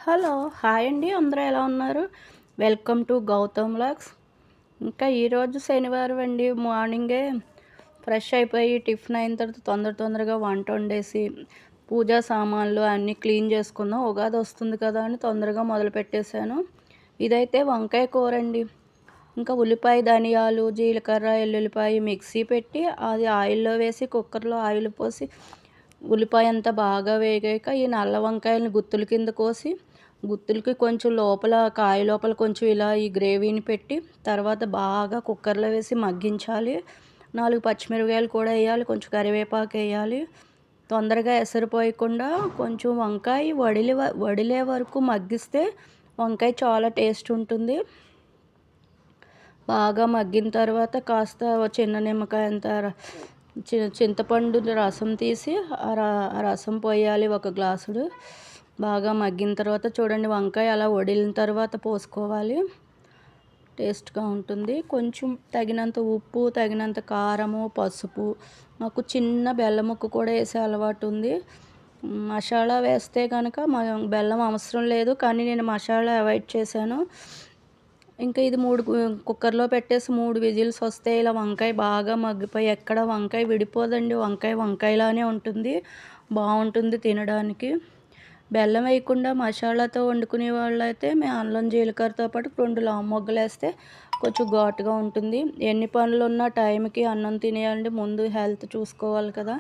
Hello! Hi అండి. అందరూ ఎలా ఉన్నారు? Welcome to Gautam vlogs. ఇంకా ఈరోజు శనివారం అండి. మార్నింగే ఫ్రెష్ అయిపోయి టిఫిన్ అయిన తర్వాత తొందరగా వంట వండేసి, పూజా సామాన్లు అన్నీ క్లీన్ చేసుకుందాం. ఉగాది వస్తుంది కదా అని తొందరగా మొదలుపెట్టేశాను. ఇదైతే వంకాయ కూరండి. ఇంకా ఉల్లిపాయ, ధనియాలు, జీలకర్ర, ఎల్లుల్లిపాయ మిక్సీ పెట్టి అది ఆయిల్‌లో వేసి కుక్కర్‌లో ఆయిల్ పోసి ఉల్లిపాయ అంతా బాగా వేగాక ఈ నల్ల వంకాయలని గుత్తుల కింద కోసి గుత్తులకి కొంచెం లోపల కాయ లోపల కొంచెం ఇలా ఈ గ్రేవీని పెట్టి తర్వాత బాగా కుక్కర్లో వేసి మగ్గించాలి. 4 పచ్చిమిరపకాయలు కూడా వేయాలి, కొంచెం కరివేపాకు వేయాలి. తొందరగా ఎసరిపోయకుండా కొంచెం వంకాయ వడిలే వరకు మగ్గిస్తే వంకాయ చాలా టేస్ట్ ఉంటుంది. బాగా మగ్గిన తర్వాత కాస్త చిన్న నిమ్మకాయ అంత చింతపండు రసం తీసి ఆ రసం పోయాలి ఒక గ్లాసుడు. బాగా మగ్గిన తర్వాత చూడండి వంకాయ అలా వడిలిన తర్వాత పోసుకోవాలి. టేస్ట్గా ఉంటుంది. కొంచెం తగినంత ఉప్పు, తగినంత కారము, పసుపు, నాకు చిన్న బెల్లం ముక్క కూడా వేసే అలవాటు ఉంది. మసాలా వేస్తే కనుక బెల్లం అవసరం లేదు, కానీ నేను మసాలా అవాయిడ్ చేశాను. ఇంకా ఇది కుక్కర్లో పెట్టేసి 3 విజిల్స్ వస్తే ఇలా వంకాయ బాగా మగ్గిపోయి ఎక్కడ వంకాయ విడిపోదండి. వంకాయలానే ఉంటుంది. బాగుంటుంది తినడానికి. బెల్లం వేయకుండా మసాలాతో వండుకునే వాళ్ళైతే మేము అల్లం జీలకర్రతో పాటు 2 మొగ్గలు వేస్తే కొంచెం ఘాటుగా ఉంటుంది. ఎన్ని పనులున్నా టైంకి అన్నం తినేయాలంటే ముందు హెల్త్ చూసుకోవాలి కదా.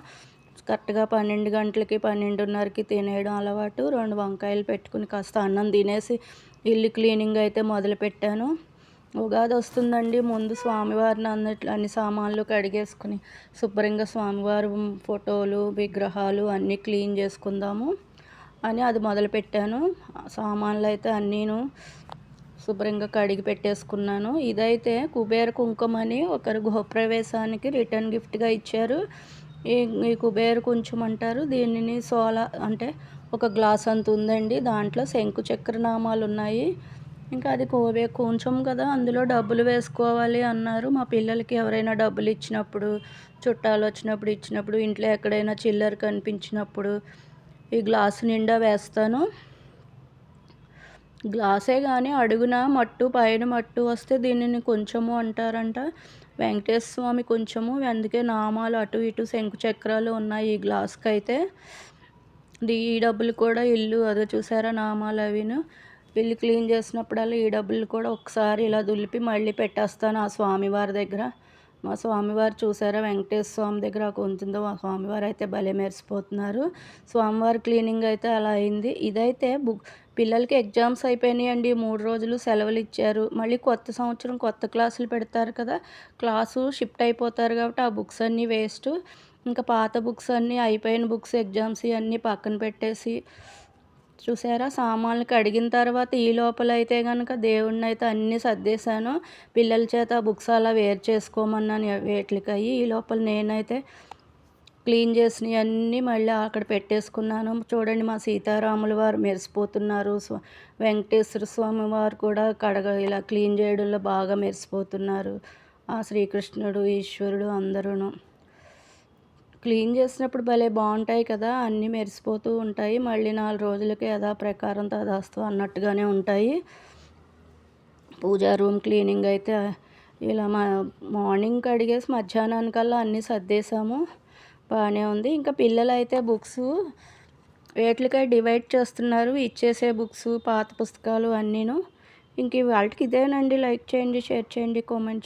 కరెక్ట్గా 12 గంటలకి 12:30కి తినేయడం అలవాటు. 2 వంకాయలు పెట్టుకుని కాస్త అన్నం తినేసి ఇల్లు క్లీనింగ్ అయితే మొదలుపెట్టాను. ఉగాది వస్తుందండి. ముందు స్వామివారిని అన్ని సామాన్లు కడిగేసుకుని శుభ్రంగా స్వామివారి ఫోటోలు, విగ్రహాలు అన్నీ క్లీన్ చేసుకుందాము అని అది మొదలుపెట్టాను. సామాన్లు అయితే అన్నీను శుభ్రంగా కడిగి పెట్టేసుకున్నాను. ఇదైతే కుబేర కుంకుమని ఒకరు గృహప్రవేశానికి రిటర్న్ గిఫ్ట్గా ఇచ్చారు. ఈ కుబేర కుంకుమ అంటారు దీనిని. అంటే ఒక గ్లాస్ అంత ఉందండి. దాంట్లో శంకు చక్ర నామాలు ఉన్నాయి. ఇంకా అది కొంచెం కదా, అందులో డబ్బులు వేసుకోవాలి అన్నారు. మా పిల్లలకి ఎవరైనా డబ్బులు ఇచ్చినప్పుడు, చుట్టాలు వచ్చినప్పుడు ఇచ్చినప్పుడు, ఇంట్లో ఎక్కడైనా చిల్లర కనిపించినప్పుడు ఈ గ్లాసు నిండా వేస్తాను. గ్లాసే కానీ అడుగున మట్టు పైన మట్టు వస్తే దీనిని కొంచెము అంటారంట. వెంకటేశ్వర స్వామి కొంచెము, అందుకే నామాలు అటు ఇటు శంకు చక్రాలు ఉన్నాయి ఈ గ్లాస్కి అయితే. ఈ డబ్బులు కూడా ఇల్లు అదో చూసారా నామాలు అవిను. ఇల్లు క్లీన్ చేసినప్పుడల్లా ఈ డబ్బులు కూడా ఒకసారి ఇలా దులిపి మళ్ళీ పెట్టేస్తాను ఆ స్వామివారి దగ్గర. మా స్వామివారు చూసారా వెంకటేశ్వర స్వామి దగ్గర ఉంటుందో ఆ స్వామివారు అయితే భలే మెరిసిపోతున్నారు. స్వామివారి క్లీనింగ్ అయితే అలా అయింది. ఇదైతే పిల్లలకి ఎగ్జామ్స్ అయిపోయినాయండి. 3 రోజులు సెలవులు ఇచ్చారు. మళ్ళీ కొత్త సంవత్సరం కొత్త క్లాసులు పెడతారు కదా, క్లాసు షిఫ్ట్ అయిపోతారు కాబట్టి ఆ బుక్స్ అన్నీ వేస్ట్. ఇంకా పాత బుక్స్ అన్నీ అయిపోయిన బుక్స్ ఎగ్జామ్స్ ఇవన్నీ పక్కన పెట్టేసి చూసారా సామాన్లు కడిగిన తర్వాత ఈ లోపల అయితే కనుక దేవుడిని అయితే అన్నీ సర్దేశాను. పిల్లల చేత బుక్స్ అలా వేరు చేసుకోమన్నాను వేట్లకయ్యి. ఈ లోపల నేనైతే క్లీన్ చేసినవన్నీ మళ్ళీ అక్కడ పెట్టేసుకున్నాను. చూడండి మా సీతారాముల వారు మెరిసిపోతున్నారు. వెంకటేశ్వర స్వామి వారు కూడా ఇలా క్లీన్ చేయడంలో బాగా మెరిసిపోతున్నారు. ఆ శ్రీకృష్ణుడు, ఈశ్వరుడు అందరూ క్లీన్ చేసినప్పుడు భలే బాగుంటాయి కదా, అన్నీ మెరిసిపోతూ ఉంటాయి. మళ్ళీ 4 రోజులకి యథాప్రకారం తదాస్తు అన్నట్టుగానే ఉంటాయి. పూజా రూమ్ క్లీనింగ్ అయితే ఇలా మార్నింగ్ కడిగేసి మధ్యాహ్నానికల్లా అన్నీ సర్దేశాము. బాగానే ఉంది. ఇంకా పిల్లలు అయితే బుక్స్ వేట్లకై డివైడ్ చేస్తున్నారు. ఇచ్చేసే బుక్స్, పాత పుస్తకాలు అన్నీను. ఇంక వాళ్ళకి ఇదేనండి. లైక్ చేయండి, షేర్ చేయండి, కామెంట్ చేయండి.